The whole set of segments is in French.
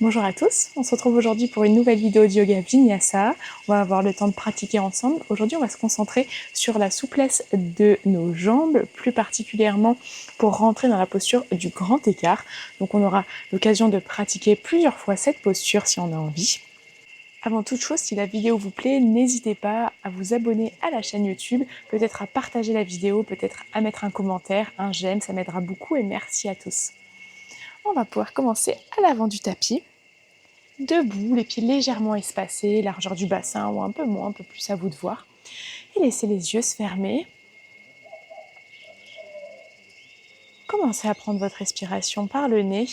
Bonjour à tous, on se retrouve aujourd'hui pour une nouvelle vidéo de yoga Vinyasa. On va avoir le temps de pratiquer ensemble. Aujourd'hui, on va se concentrer sur la souplesse de nos jambes, plus particulièrement pour rentrer dans la posture du grand écart. Donc on aura l'occasion de pratiquer plusieurs fois cette posture si on a envie. Avant toute chose, si la vidéo vous plaît, n'hésitez pas à vous abonner à la chaîne YouTube, peut-être à partager la vidéo, peut-être à mettre un commentaire, un j'aime, ça m'aidera beaucoup et merci à tous. On va pouvoir commencer à l'avant du tapis. Debout, les pieds légèrement espacés, largeur du bassin ou un peu moins, un peu plus à vous de voir. Et laissez les yeux se fermer. Commencez à prendre votre respiration par le nez.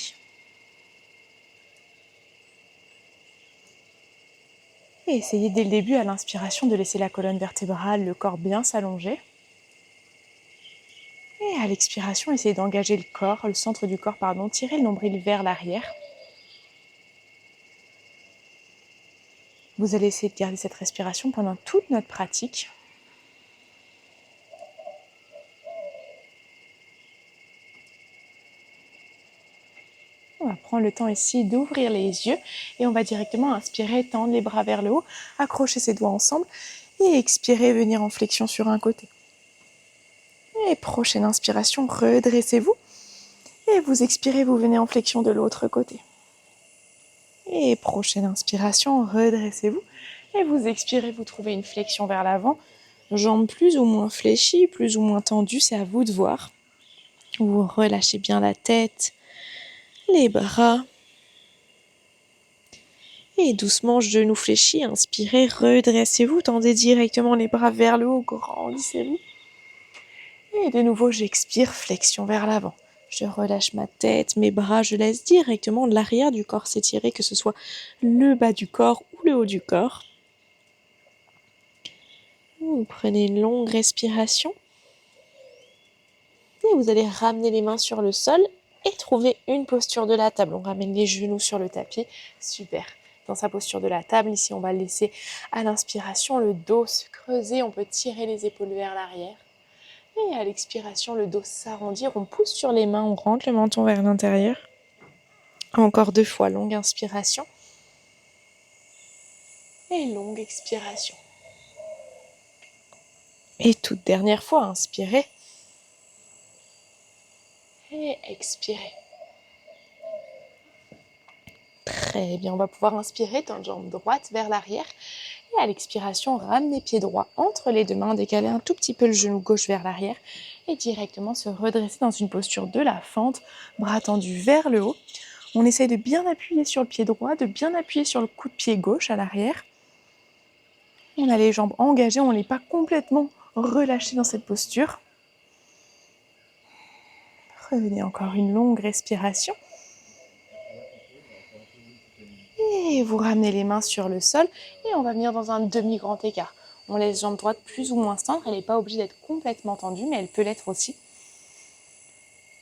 Et essayez dès le début à l'inspiration de laisser la colonne vertébrale, le corps bien s'allonger. Et à l'expiration, essayez d'engager le corps, le centre du corps, tirez le nombril vers l'arrière. Vous allez essayer de garder cette respiration pendant toute notre pratique. On va prendre le temps ici d'ouvrir les yeux et on va directement inspirer, tendre les bras vers le haut, accrocher ses doigts ensemble et expirer, venir en flexion sur un côté. Et prochaine inspiration, redressez-vous et vous expirez, vous venez en flexion de l'autre côté. Et prochaine inspiration, redressez-vous et vous expirez, vous trouvez une flexion vers l'avant, jambes plus ou moins fléchies, plus ou moins tendues, c'est à vous de voir. Vous relâchez bien la tête, les bras. Et doucement, genoux fléchis, inspirez, redressez-vous, tendez directement les bras vers le haut, grandissez-vous. Et de nouveau, j'expire, flexion vers l'avant. Je relâche ma tête, mes bras, je laisse directement l'arrière du corps s'étirer, que ce soit le bas du corps ou le haut du corps. Vous prenez une longue respiration. Et vous allez ramener les mains sur le sol et trouver une posture de la table. On ramène les genoux sur le tapis. Super. Dans sa posture de la table, ici, on va laisser à l'inspiration le dos se creuser. On peut tirer les épaules vers l'arrière. Et à l'expiration, le dos s'arrondir. On pousse sur les mains, on rentre le menton vers l'intérieur. Encore 2 fois, longue inspiration. Et longue expiration. Et toute dernière fois, inspirez. Et expirez. Très bien, on va pouvoir inspirer, tendre jambe droite vers l'arrière. Et à l'expiration, ramener pied droit entre les 2 mains, décaler un tout petit peu le genou gauche vers l'arrière. Et directement se redresser dans une posture de la fente, bras tendus vers le haut. On essaye de bien appuyer sur le pied droit, de bien appuyer sur le coup de pied gauche à l'arrière. On a les jambes engagées, on n'est pas complètement relâché dans cette posture. Revenez encore une longue respiration. Et vous ramenez les mains sur le sol et on va venir dans un demi-grand écart. On laisse jambe droite plus ou moins tendre, elle n'est pas obligée d'être complètement tendue, mais elle peut l'être aussi.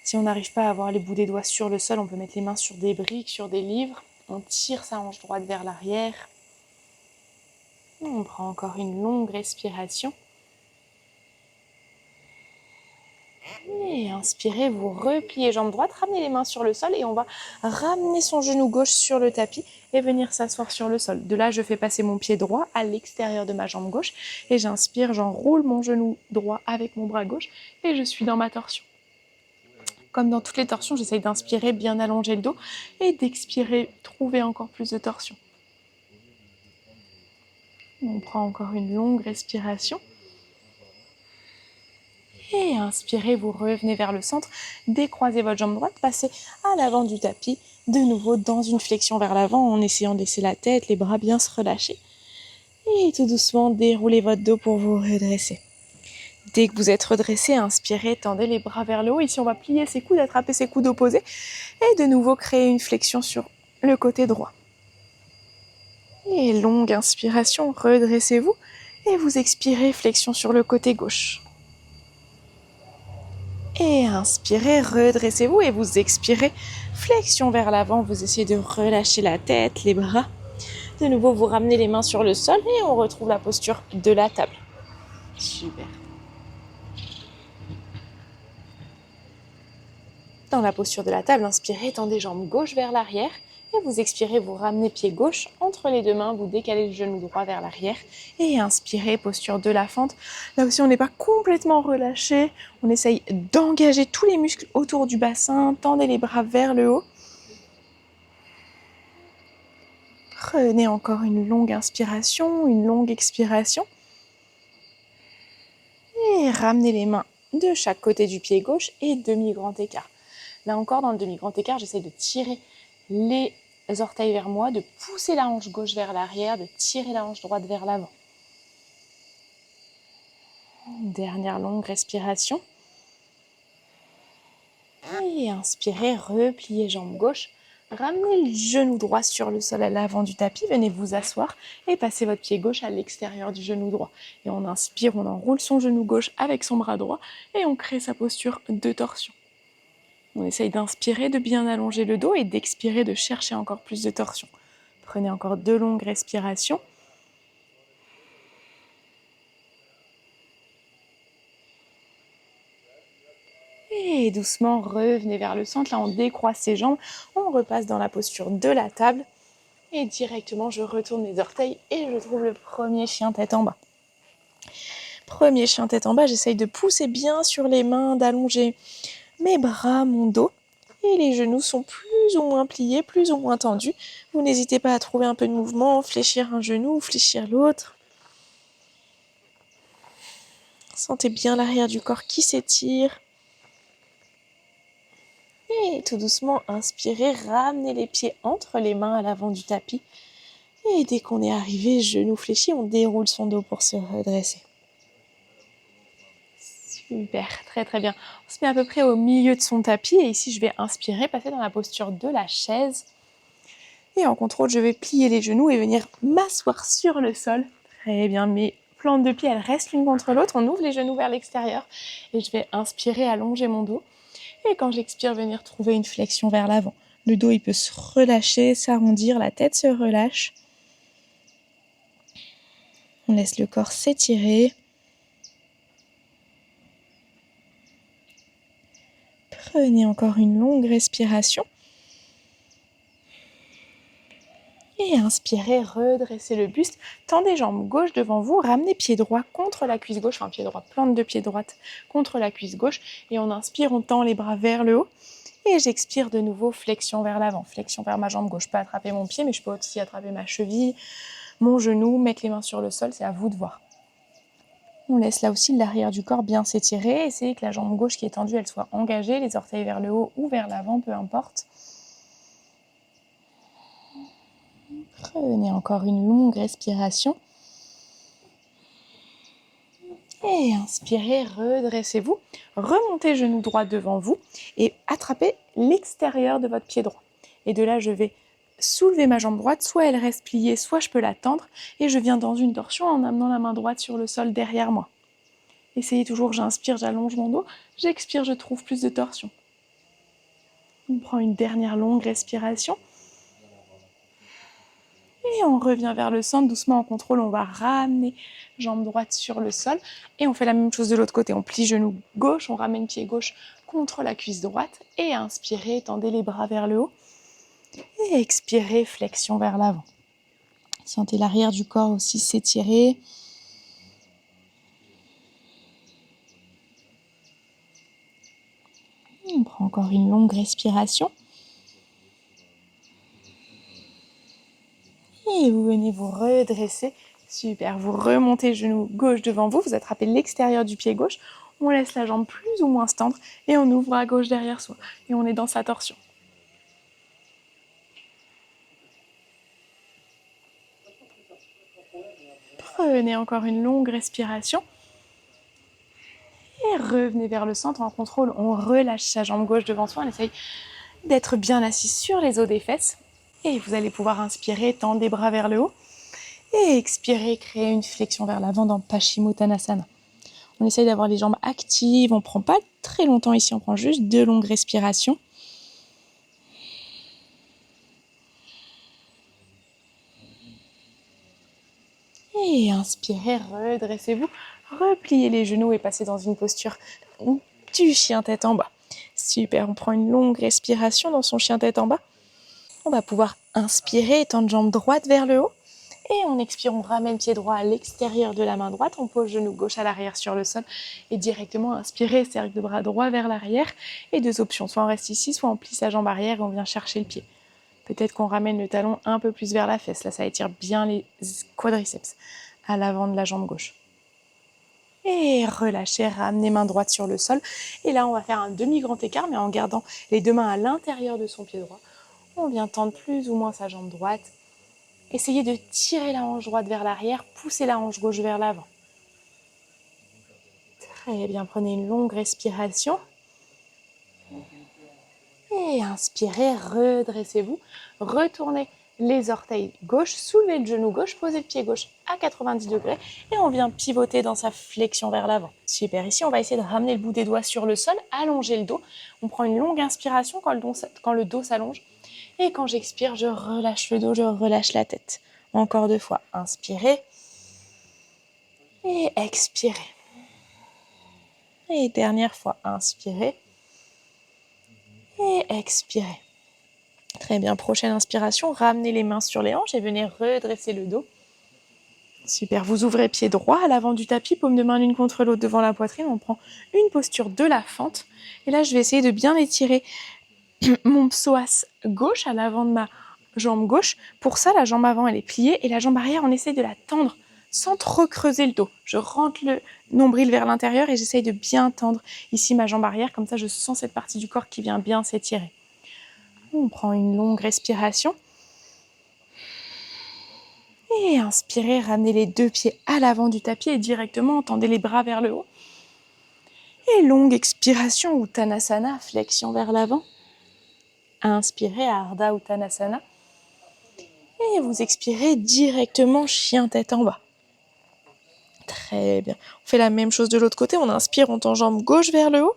Si on n'arrive pas à avoir les bouts des doigts sur le sol, on peut mettre les mains sur des briques, sur des livres. On tire sa hanche droite vers l'arrière. On prend encore une longue respiration. Et inspirez, vous repliez jambe droite, ramenez les mains sur le sol et on va ramener son genou gauche sur le tapis et venir s'asseoir sur le sol. De là, je fais passer mon pied droit à l'extérieur de ma jambe gauche et j'inspire, j'enroule mon genou droit avec mon bras gauche et je suis dans ma torsion. Comme dans toutes les torsions, j'essaye d'inspirer, bien allonger le dos et d'expirer, trouver encore plus de torsion. On prend encore une longue respiration. Et inspirez, vous revenez vers le centre, décroisez votre jambe droite, passez à l'avant du tapis, de nouveau dans une flexion vers l'avant en essayant de laisser la tête, les bras bien se relâcher. Et tout doucement, déroulez votre dos pour vous redresser. Dès que vous êtes redressé, inspirez, tendez les bras vers le haut. Ici, on va plier ses coudes, attraper ses coudes opposés et de nouveau créer une flexion sur le côté droit. Et longue inspiration, redressez-vous et vous expirez, flexion sur le côté gauche. Et inspirez, redressez-vous et vous expirez, flexion vers l'avant, vous essayez de relâcher la tête, les bras. De nouveau, vous ramenez les mains sur le sol et on retrouve la posture de la table. Super. Dans la posture de la table, inspirez, tendez jambes gauche vers l'arrière. Et vous expirez, vous ramenez pied gauche entre les deux mains, vous décalez le genou droit vers l'arrière. Et inspirez, posture de la fente. Là aussi, on n'est pas complètement relâché. On essaye d'engager tous les muscles autour du bassin. Tendez les bras vers le haut. Prenez encore une longue inspiration, une longue expiration. Et ramenez les mains de chaque côté du pied gauche et demi-grand écart. Là encore, dans le demi-grand écart, j'essaie de tirer les orteils vers moi, de pousser la hanche gauche vers l'arrière, de tirer la hanche droite vers l'avant. Dernière longue respiration. Et inspirez, repliez jambe gauche. Ramenez le genou droit sur le sol à l'avant du tapis. Venez vous asseoir et passez votre pied gauche à l'extérieur du genou droit. Et on inspire, on enroule son genou gauche avec son bras droit et on crée sa posture de torsion. On essaye d'inspirer, de bien allonger le dos et d'expirer, de chercher encore plus de torsion. Prenez encore 2 longues respirations. Et doucement, revenez vers le centre. Là, on décroise ses jambes. On repasse dans la posture de la table. Et directement, je retourne les orteils et je trouve le premier chien tête en bas. Premier chien tête en bas, j'essaye de pousser bien sur les mains, d'allonger mes bras, mon dos. Et les genoux sont plus ou moins pliés, plus ou moins tendus. Vous n'hésitez pas à trouver un peu de mouvement, fléchir un genou, fléchir l'autre. Sentez bien l'arrière du corps qui s'étire. Et tout doucement, inspirez, ramenez les pieds entre les mains à l'avant du tapis. Et dès qu'on est arrivé, genou fléchi, on déroule son dos pour se redresser. Super, très très bien. On se met à peu près au milieu de son tapis et ici je vais inspirer, passer dans la posture de la chaise. Et en contrôle, je vais plier les genoux et venir m'asseoir sur le sol. Très bien, mes plantes de pied, elles restent l'une contre l'autre. On ouvre les genoux vers l'extérieur et je vais inspirer, allonger mon dos. Et quand j'expire, venir trouver une flexion vers l'avant. Le dos, il peut se relâcher, s'arrondir, la tête se relâche. On laisse le corps s'étirer. Prenez encore une longue respiration. Et inspirez, redressez le buste. Tendez jambes gauche devant vous. Ramenez pied droit contre la cuisse gauche. Enfin, pied droit, plante de pied droite contre la cuisse gauche. Et on inspire, on tend les bras vers le haut. Et j'expire de nouveau, flexion vers l'avant. Flexion vers ma jambe gauche. Je peux attraper mon pied, mais je peux aussi attraper ma cheville, mon genou, mettre les mains sur le sol. C'est à vous de voir. On laisse là aussi l'arrière du corps bien s'étirer. Essayez que la jambe gauche qui est tendue, elle soit engagée. Les orteils vers le haut ou vers l'avant, peu importe. Prenez encore une longue respiration. Et inspirez, redressez-vous. Remontez genou droit devant vous et attrapez l'extérieur de votre pied droit. Et de là, je vais soulever ma jambe droite. Soit elle reste pliée, soit je peux la tendre. Et je viens dans une torsion en amenant la main droite sur le sol derrière moi. Essayez toujours, j'inspire, j'allonge mon dos. J'expire, je trouve plus de torsion. On prend une dernière longue respiration. Et on revient vers le centre, doucement en contrôle, on va ramener jambe droite sur le sol. Et on fait la même chose de l'autre côté, on plie genou gauche, on ramène pied gauche contre la cuisse droite. Et inspirez, tendez les bras vers le haut. Et expirez, flexion vers l'avant. Sentez l'arrière du corps aussi s'étirer. On prend encore une longue respiration. Et vous venez vous redresser. Super, vous remontez genou gauche devant vous, vous attrapez l'extérieur du pied gauche, on laisse la jambe plus ou moins se tendre et on ouvre à gauche derrière soi. Et on est dans sa torsion. Prenez encore une longue respiration. Et revenez vers le centre en contrôle, on relâche sa jambe gauche devant soi, on essaye d'être bien assis sur les os des fesses. Et vous allez pouvoir inspirer, tendre les bras vers le haut. Et expirer, créer une flexion vers l'avant dans Paschimottanasana. On essaye d'avoir les jambes actives, on ne prend pas très longtemps ici, on prend juste 2 longues respirations. Et inspirez, redressez-vous, repliez les genoux et passez dans une posture du chien tête en bas. Super, on prend une longue respiration dans son chien tête en bas. On va pouvoir inspirer, étendre jambe droite vers le haut. Et on expire, on ramène pied droit à l'extérieur de la main droite. On pose genou gauche à l'arrière sur le sol. Et directement inspirer, cercle de bras droit vers l'arrière. Et deux options, soit on reste ici, soit on plie sa jambe arrière et on vient chercher le pied. Peut-être qu'on ramène le talon un peu plus vers la fesse. Là, ça étire bien les quadriceps à l'avant de la jambe gauche. Et relâchez, ramenez main droite sur le sol. Et là, on va faire un demi-grand écart, mais en gardant les deux mains à l'intérieur de son pied droit. On vient tendre plus ou moins sa jambe droite. Essayez de tirer la hanche droite vers l'arrière, poussez la hanche gauche vers l'avant. Très bien, prenez une longue respiration. Et inspirez, redressez-vous. Retournez les orteils gauche, soulevez le genou gauche, posez le pied gauche à 90 degrés et on vient pivoter dans sa flexion vers l'avant. Super, ici on va essayer de ramener le bout des doigts sur le sol, allonger le dos. On prend une longue inspiration quand le dos s'allonge et quand j'expire, je relâche le dos, je relâche la tête. Encore deux fois, inspirez et expirez. Et dernière fois, inspirez et expirez. Très bien, prochaine inspiration, ramenez les mains sur les hanches et venez redresser le dos. Super, vous ouvrez pied droit à l'avant du tapis, paume de main l'une contre l'autre devant la poitrine. On prend une posture de la fente. Et là, je vais essayer de bien étirer mon psoas gauche à l'avant de ma jambe gauche. Pour ça, la jambe avant, elle est pliée et la jambe arrière, on essaye de la tendre sans trop creuser le dos. Je rentre le nombril vers l'intérieur et j'essaye de bien tendre ici ma jambe arrière. Comme ça, je sens cette partie du corps qui vient bien s'étirer. On prend une longue respiration. Et inspirez, ramenez les deux pieds à l'avant du tapis et directement tendez les bras vers le haut. Et longue expiration, Uttanasana, flexion vers l'avant. Inspirez, Ardha Uttanasana. Et vous expirez directement, chien tête en bas. Très bien. On fait la même chose de l'autre côté. On inspire, on tend jambe gauche vers le haut.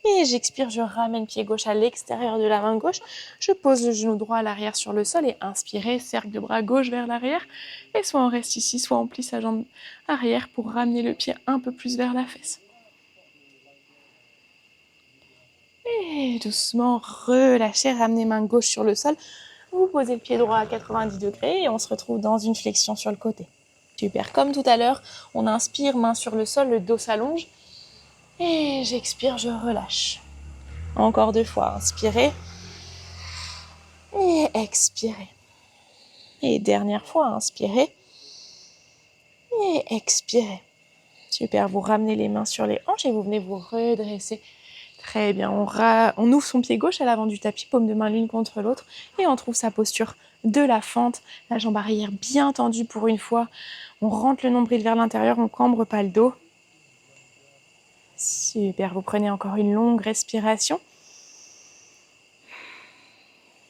Et j'expire, je ramène pied gauche à l'extérieur de la main gauche. Je pose le genou droit à l'arrière sur le sol et inspirez, cercle de bras gauche vers l'arrière. Et soit on reste ici, soit on plie sa jambe arrière pour ramener le pied un peu plus vers la fesse. Et doucement, relâchez, ramenez main gauche sur le sol. Vous posez le pied droit à 90 degrés et on se retrouve dans une flexion sur le côté. Super, comme tout à l'heure, on inspire, main sur le sol, le dos s'allonge. Et j'expire, je relâche. Encore deux fois, inspirez. Et expirez. Et dernière fois, inspirez. Et expirez. Super, vous ramenez les mains sur les hanches et vous venez vous redresser. Très bien, on ouvre son pied gauche à l'avant du tapis, paume de main l'une contre l'autre. Et on trouve sa posture de la fente, la jambe arrière bien tendue pour une fois. On rentre le nombril vers l'intérieur, on ne cambre pas le dos. Super, vous prenez encore une longue respiration.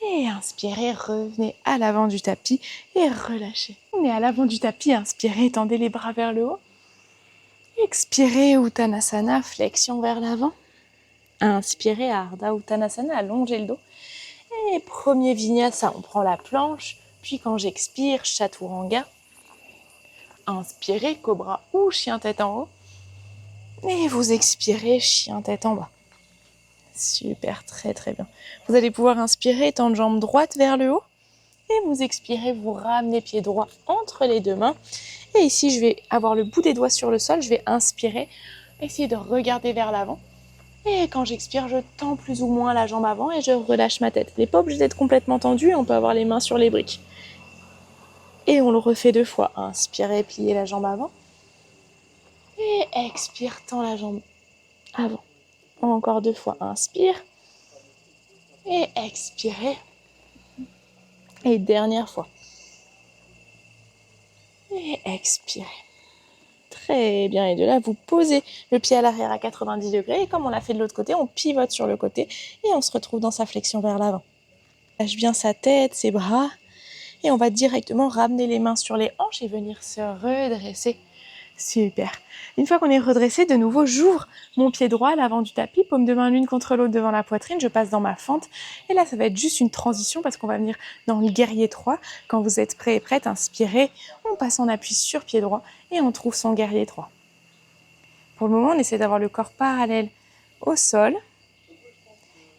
Et inspirez, revenez à l'avant du tapis et relâchez. On est à l'avant du tapis, inspirez, tendez les bras vers le haut. Expirez, Uttanasana, flexion vers l'avant. Inspirez, Ardha Uttanasana, allongez le dos. Et premier Vinyasa, on prend la planche. Puis quand j'expire, Chaturanga. Inspirez, Cobra ou chien tête en haut. Et vous expirez, chien tête en bas. Super, très très bien. Vous allez pouvoir inspirer, tendre jambe droite vers le haut. Et vous expirez, vous ramenez pied droit entre les deux mains. Et ici, je vais avoir le bout des doigts sur le sol. Je vais inspirer, essayer de regarder vers l'avant. Et quand j'expire, je tends plus ou moins la jambe avant et je relâche ma tête. Elle n'est pas obligée d'être complètement tendue. On peut avoir les mains sur les briques. Et on le refait deux fois. Inspirez, pliez la jambe avant. Et expire, tend la jambe avant. Encore deux fois. Inspire. Et expirez. Et dernière fois. Et expirez. Très bien. Et de là, vous posez le pied à l'arrière à 90 degrés. Et comme on l'a fait de l'autre côté, on pivote sur le côté. Et on se retrouve dans sa flexion vers l'avant. Lâche bien sa tête, ses bras. Et on va directement ramener les mains sur les hanches et venir se redresser. Super. Une fois qu'on est redressé, de nouveau, j'ouvre mon pied droit à l'avant du tapis, paume de main l'une contre l'autre devant la poitrine, je passe dans ma fente. Et là, ça va être juste une transition parce qu'on va venir dans le guerrier 3. Quand vous êtes prêt et prête, inspirez, on passe en appui sur pied droit et on trouve son guerrier 3. Pour le moment, on essaie d'avoir le corps parallèle au sol.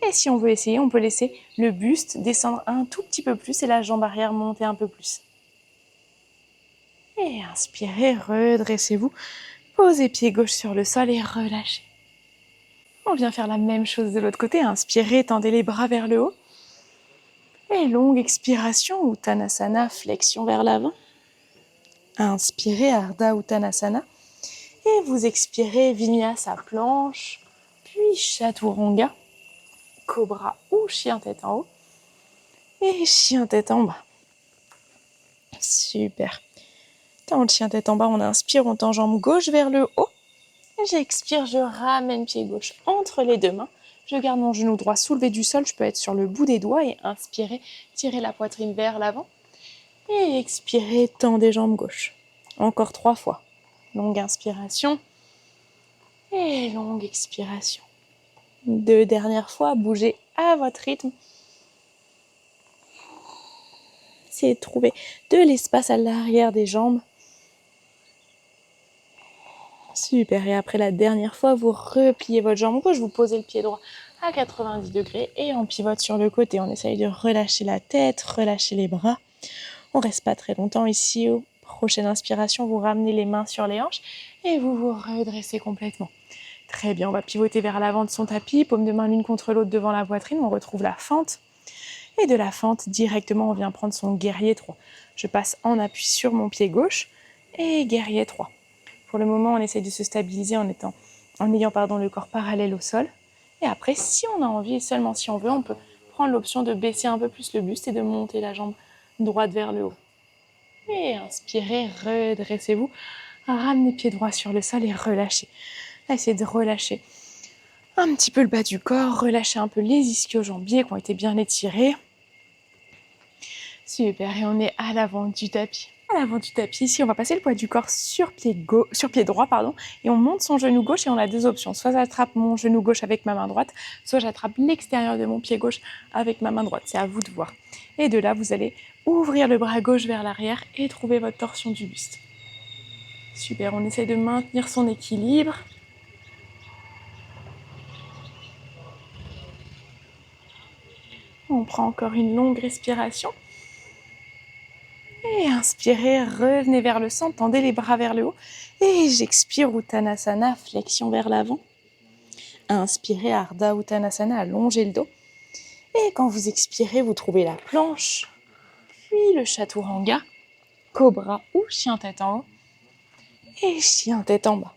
Et si on veut essayer, on peut laisser le buste descendre un tout petit peu plus et la jambe arrière monter un peu plus. Et inspirez, redressez-vous, posez pied gauche sur le sol et relâchez. On vient faire la même chose de l'autre côté, inspirez, tendez les bras vers le haut. Et longue expiration, Uttanasana, flexion vers l'avant. Inspirez, Ardha Uttanasana. Et vous expirez, Vinyasa, planche, puis Chaturanga, Cobra ou chien tête en haut. Et chien tête en bas. Super. Dans le chien tête en bas, on inspire, on tend jambe gauche vers le haut. J'expire, je ramène pied gauche entre les deux mains. Je garde mon genou droit soulevé du sol, je peux être sur le bout des doigts et inspirer, tirer la poitrine vers l'avant. Et expirez, tendez jambes gauche. Encore 3 fois. Longue inspiration et longue expiration. 2 dernières fois, bougez à votre rythme. Essayez de trouver de l'espace à l'arrière des jambes. Super, et après la dernière fois, vous repliez votre jambe gauche, vous posez le pied droit à 90 degrés et on pivote sur le côté. On essaye de relâcher la tête, relâcher les bras. On reste pas très longtemps ici. Prochaine inspiration, vous ramenez les mains sur les hanches et vous vous redressez complètement. Très bien, on va pivoter vers l'avant de son tapis, paume de main l'une contre l'autre devant la poitrine, on retrouve la fente. Et de la fente, directement, on vient prendre son guerrier 3. Je passe en appui sur mon pied gauche et guerrier 3. Pour le moment, on essaye de se stabiliser en ayant le corps parallèle au sol. Et après, si on a envie, et seulement si on veut, on peut prendre l'option de baisser un peu plus le buste et de monter la jambe droite vers le haut. Et inspirez, redressez-vous. Ramenez pied droit sur le sol et relâchez. Là, essayez de relâcher un petit peu le bas du corps, relâchez un peu les ischio-jambiers qui ont été bien étirés. Super, et on est à l'avant du tapis. À l'avant du tapis, ici, on va passer le poids du corps sur pied droit, et on monte son genou gauche et on a 2 options. Soit j'attrape mon genou gauche avec ma main droite, soit j'attrape l'extérieur de mon pied gauche avec ma main droite. C'est à vous de voir. Et de là, vous allez ouvrir le bras gauche vers l'arrière et trouver votre torsion du buste. Super, on essaie de maintenir son équilibre. On prend encore une longue respiration. Et inspirez, revenez vers le centre, tendez les bras vers le haut. Et j'expire, Uttanasana, flexion vers l'avant. Inspirez, Ardha Uttanasana, allongez le dos. Et quand vous expirez, vous trouvez la planche, puis le Chaturanga, Cobra ou chien tête en haut. Et chien tête en bas.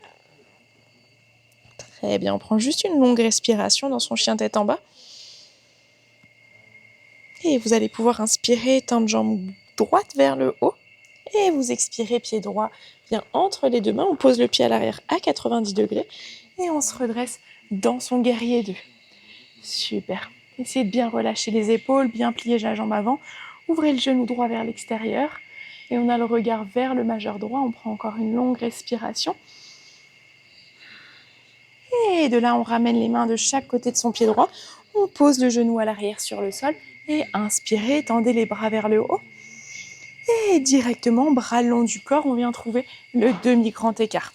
Très bien, on prend juste une longue respiration dans son chien tête en bas. Et vous allez pouvoir inspirer, tendre jambe droite vers le haut. Et vous expirez, pied droit vient entre les deux mains. On pose le pied à l'arrière à 90 degrés. Et on se redresse dans son guerrier 2. Super. Essayez de bien relâcher les épaules, bien plier la jambe avant. Ouvrez le genou droit vers l'extérieur. Et on a le regard vers le majeur droit. On prend encore une longue respiration. Et de là, on ramène les mains de chaque côté de son pied droit. On pose le genou à l'arrière sur le sol. Et inspirez, tendez les bras vers le haut. Et directement, bras long du corps, on vient trouver le demi-grand écart.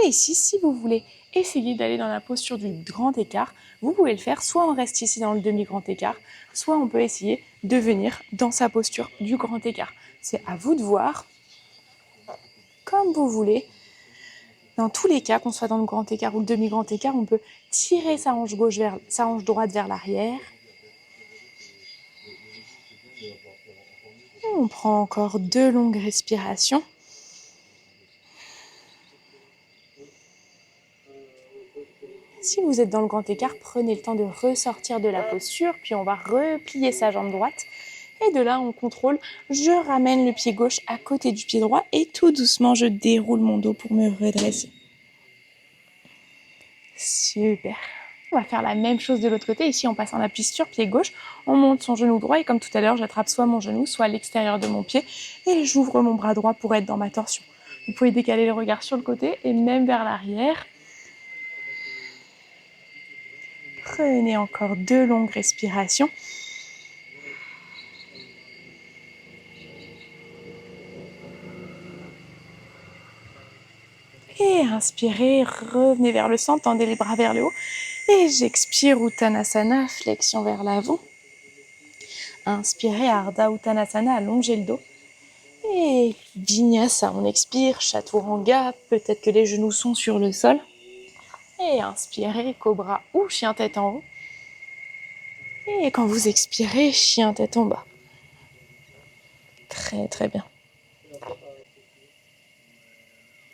Et ici, si vous voulez essayer d'aller dans la posture du grand écart, vous pouvez le faire. Soit on reste ici dans le demi-grand écart, soit on peut essayer de venir dans sa posture du grand écart. C'est à vous de voir, comme vous voulez. Dans tous les cas, qu'on soit dans le grand écart ou le demi-grand écart, on peut tirer sa hanche droite vers l'arrière. On prend encore 2 longues respirations. Si vous êtes dans le grand écart, prenez le temps de ressortir de la posture, puis on va replier sa jambe droite. Et de là, on contrôle. Je ramène le pied gauche à côté du pied droit et tout doucement, je déroule mon dos pour me redresser. Super. On va faire la même chose de l'autre côté. Ici, on passe en appui sur pied gauche. On monte son genou droit et comme tout à l'heure, j'attrape soit mon genou, soit l'extérieur de mon pied et j'ouvre mon bras droit pour être dans ma torsion. Vous pouvez décaler le regard sur le côté et même vers l'arrière. Prenez encore 2 longues respirations. Et inspirez, revenez vers le centre, tendez les bras vers le haut. Et j'expire Uttanasana, flexion vers l'avant. Inspirez Ardha Uttanasana, allongez le dos. Et Vinyasa, on expire, Chaturanga, peut-être que les genoux sont sur le sol. Et inspirez, Cobra ou Chien tête en haut. Et quand vous expirez, Chien tête en bas. Très très bien.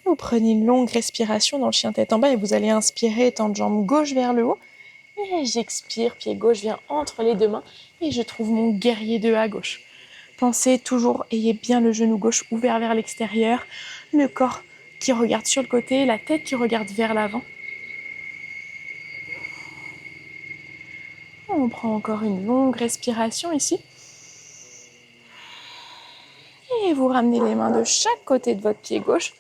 Vous prenez une longue respiration dans le Chien tête en bas et vous allez inspirer, tendre jambe gauche vers le haut. Et j'expire, pied gauche vient entre les deux mains et je trouve mon guerrier 2 à gauche. Pensez toujours, ayez bien le genou gauche ouvert vers l'extérieur, le corps qui regarde sur le côté, la tête qui regarde vers l'avant. On prend encore une longue respiration ici. Et vous ramenez les mains de chaque côté de votre pied gauche.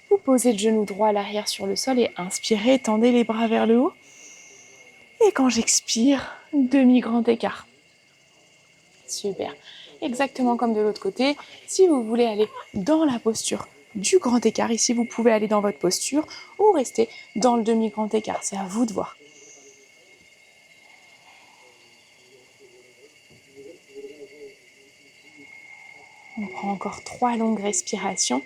Vous posez le genou droit à l'arrière sur le sol et inspirez, tendez les bras vers le haut. Et quand j'expire, demi-grand écart. Super. Exactement comme de l'autre côté. Si vous voulez aller dans la posture du grand écart, ici vous pouvez aller dans votre posture ou rester dans le demi-grand écart. C'est à vous de voir. On prend encore 3 longues respirations.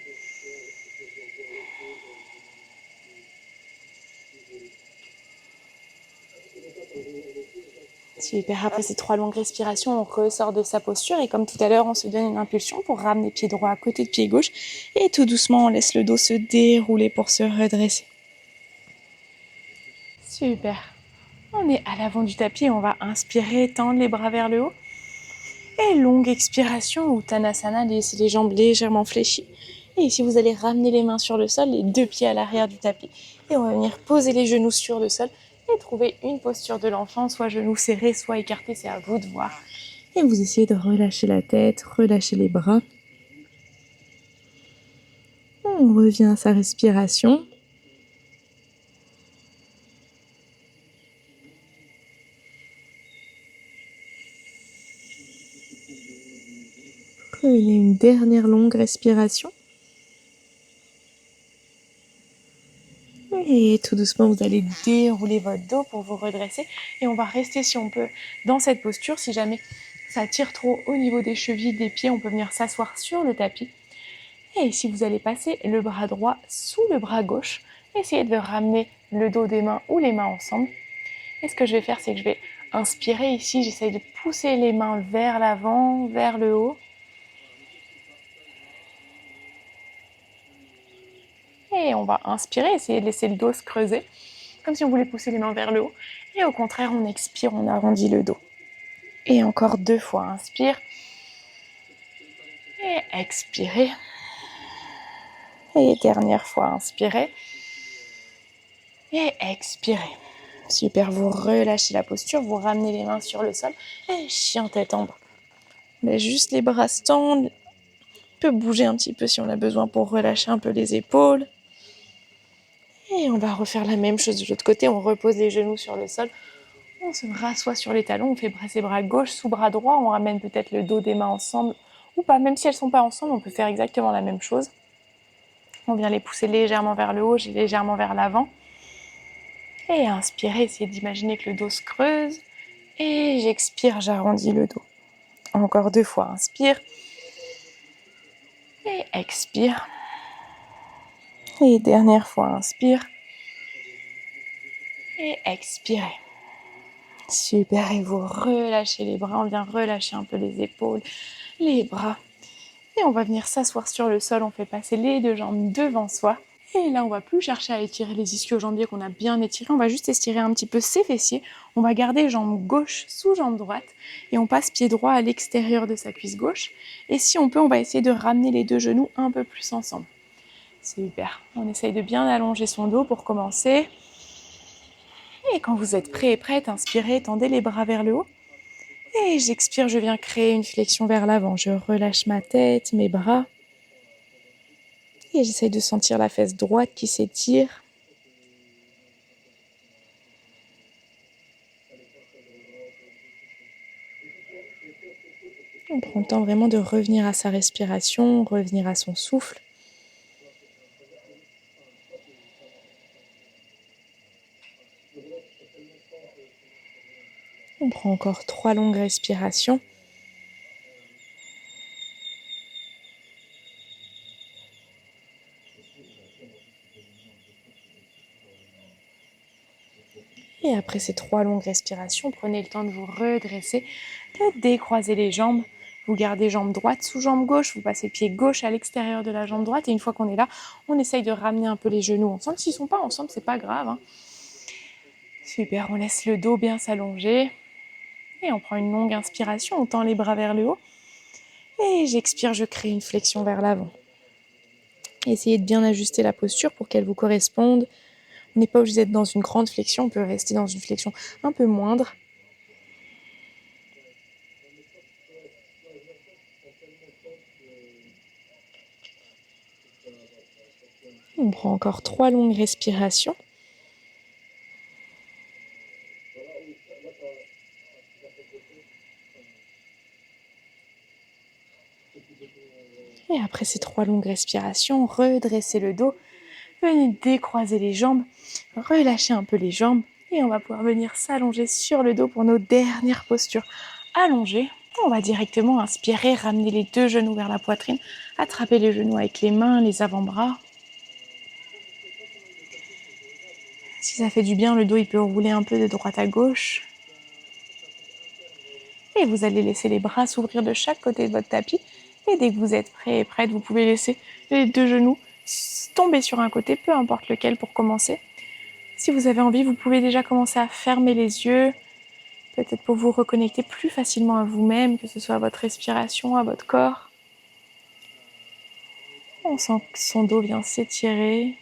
Super, après ces 3 longues respirations, on ressort de sa posture et comme tout à l'heure, on se donne une impulsion pour ramener pied droit à côté de pied gauche et tout doucement, on laisse le dos se dérouler pour se redresser. Super. On est à l'avant du tapis, on va inspirer, tendre les bras vers le haut. Et longue expiration, Uttanasana, laissez les jambes légèrement fléchies. Et ici, vous allez ramener les mains sur le sol, les 2 pieds à l'arrière du tapis. Et on va venir poser les genoux sur le sol et trouver une posture de l'enfant, soit genoux serrés, soit écartés, c'est à vous de voir. Et vous essayez de relâcher la tête, relâcher les bras. On revient à sa respiration. Prenez une dernière longue respiration. Et tout doucement, vous allez dérouler votre dos pour vous redresser. Et on va rester, si on peut, dans cette posture. Si jamais ça tire trop au niveau des chevilles, des pieds, on peut venir s'asseoir sur le tapis. Et ici, vous allez passer le bras droit sous le bras gauche. Essayez de ramener le dos des mains ou les mains ensemble. Et ce que je vais faire, c'est que je vais inspirer ici. J'essaye de pousser les mains vers l'avant, vers le haut. Et on va inspirer, essayer de laisser le dos se creuser, comme si on voulait pousser les mains vers le haut. Et au contraire, on expire, on arrondit le dos. Et encore 2 fois, inspire. Et expirez. Et dernière fois, inspirez. Et expirez. Super, vous relâchez la posture, vous ramenez les mains sur le sol. Et chien tête en bas. Laisse juste les bras se tendre. On peut bouger un petit peu si on a besoin pour relâcher un peu les épaules. Et on va refaire la même chose de l'autre côté. On repose les genoux sur le sol. On se rassoit sur les talons. On fait presser bras gauche sous bras droit. On ramène peut-être le dos des mains ensemble. Ou pas, même si elles ne sont pas ensemble, on peut faire exactement la même chose. On vient les pousser légèrement vers le haut, légèrement vers l'avant. Et inspirez, essayez d'imaginer que le dos se creuse. Et j'expire, j'arrondis le dos. Encore 2 fois, inspire. Et expire. Et dernière fois, inspire. Et expirez. Super, et vous relâchez les bras. On vient relâcher un peu les épaules, les bras. Et on va venir s'asseoir sur le sol. On fait passer les 2 jambes devant soi. Et là, on va plus chercher à étirer les ischio-jambiers qu'on a bien étirés. On va juste estirer un petit peu ses fessiers. On va garder jambe gauche sous jambe droite. Et on passe pied droit à l'extérieur de sa cuisse gauche. Et si on peut, on va essayer de ramener les 2 genoux un peu plus ensemble. Super. On essaye de bien allonger son dos pour commencer. Et quand vous êtes prêt et prête, inspirez, tendez les bras vers le haut. Et j'expire, je viens créer une flexion vers l'avant. Je relâche ma tête, mes bras. Et j'essaye de sentir la fesse droite qui s'étire. On prend le temps vraiment de revenir à sa respiration, revenir à son souffle. prend encore 3 longues respirations. Et après ces 3 longues respirations, prenez le temps de vous redresser, de décroiser les jambes. Vous gardez jambe droite sous jambe gauche, vous passez le pied gauche à l'extérieur de la jambe droite. Et une fois qu'on est là, on essaye de ramener un peu les genoux ensemble. S'ils ne sont pas ensemble, c'est pas grave, hein. Super, on laisse le dos bien s'allonger. Et on prend une longue inspiration, on tend les bras vers le haut. Et j'expire, je crée une flexion vers l'avant. Essayez de bien ajuster la posture pour qu'elle vous corresponde. On n'est pas obligé d'être dans une grande flexion, on peut rester dans une flexion un peu moindre. On prend encore 3 longues respirations. Et après ces 3 longues respirations, redressez le dos. Venez décroiser les jambes, relâchez un peu les jambes. Et on va pouvoir venir s'allonger sur le dos pour nos dernières postures. Allongées, on va directement inspirer, ramener les 2 genoux vers la poitrine. Attraper les genoux avec les mains, les avant-bras. Si ça fait du bien, le dos il peut rouler un peu de droite à gauche. Et vous allez laisser les bras s'ouvrir de chaque côté de votre tapis. Et dès que vous êtes prêt et prête, vous pouvez laisser les 2 genoux tomber sur un côté, peu importe lequel pour commencer. Si vous avez envie, vous pouvez déjà commencer à fermer les yeux, peut-être pour vous reconnecter plus facilement à vous-même, que ce soit à votre respiration, à votre corps. On sent que son dos vient s'étirer.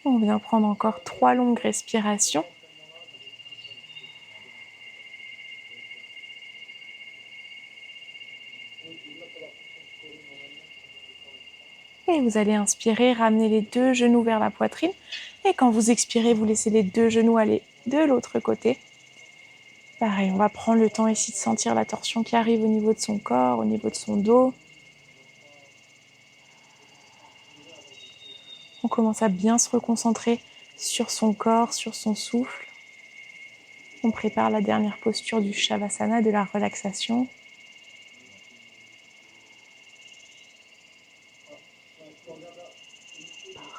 On vient prendre encore 3 longues respirations. Et vous allez inspirer, ramener les 2 genoux vers la poitrine. Et quand vous expirez, vous laissez les 2 genoux aller de l'autre côté. Pareil, on va prendre le temps ici de sentir la torsion qui arrive au niveau de son corps, au niveau de son dos. On commence à bien se reconcentrer sur son corps, sur son souffle. On prépare la dernière posture du Shavasana, de la relaxation.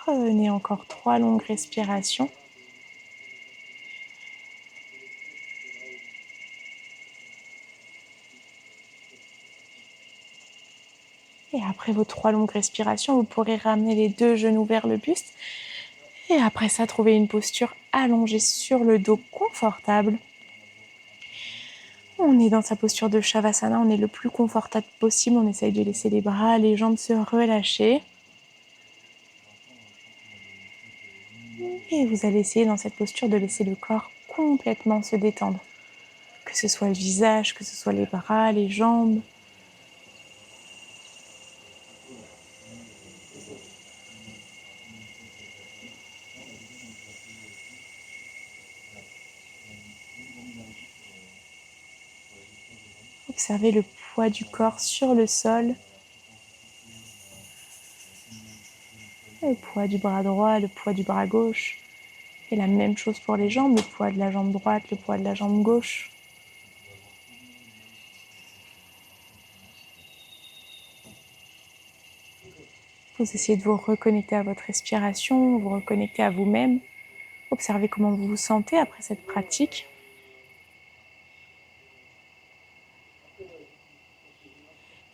Prenez encore 3 longues respirations. Et après vos 3 longues respirations, vous pourrez ramener les 2 genoux vers le buste. Et après ça, trouver une posture allongée sur le dos confortable. On est dans sa posture de Shavasana, on est le plus confortable possible. On essaye de laisser les bras, les jambes se relâcher. Et vous allez essayer dans cette posture de laisser le corps complètement se détendre. Que ce soit le visage, que ce soit les bras, les jambes. Observez le poids du corps sur le sol. Le poids du bras droit, le poids du bras gauche. Et la même chose pour les jambes, le poids de la jambe droite, le poids de la jambe gauche. Vous essayez de vous reconnecter à votre respiration, vous reconnecter à vous-même. Observez comment vous vous sentez après cette pratique.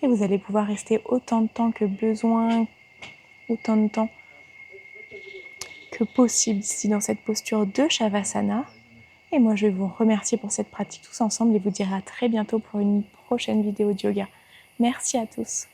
Et vous allez pouvoir rester autant de temps que besoin, autant de temps que possible ici dans cette posture de Shavasana. Et moi, je vais vous remercier pour cette pratique tous ensemble et vous dire à très bientôt pour une prochaine vidéo de yoga. Merci à tous.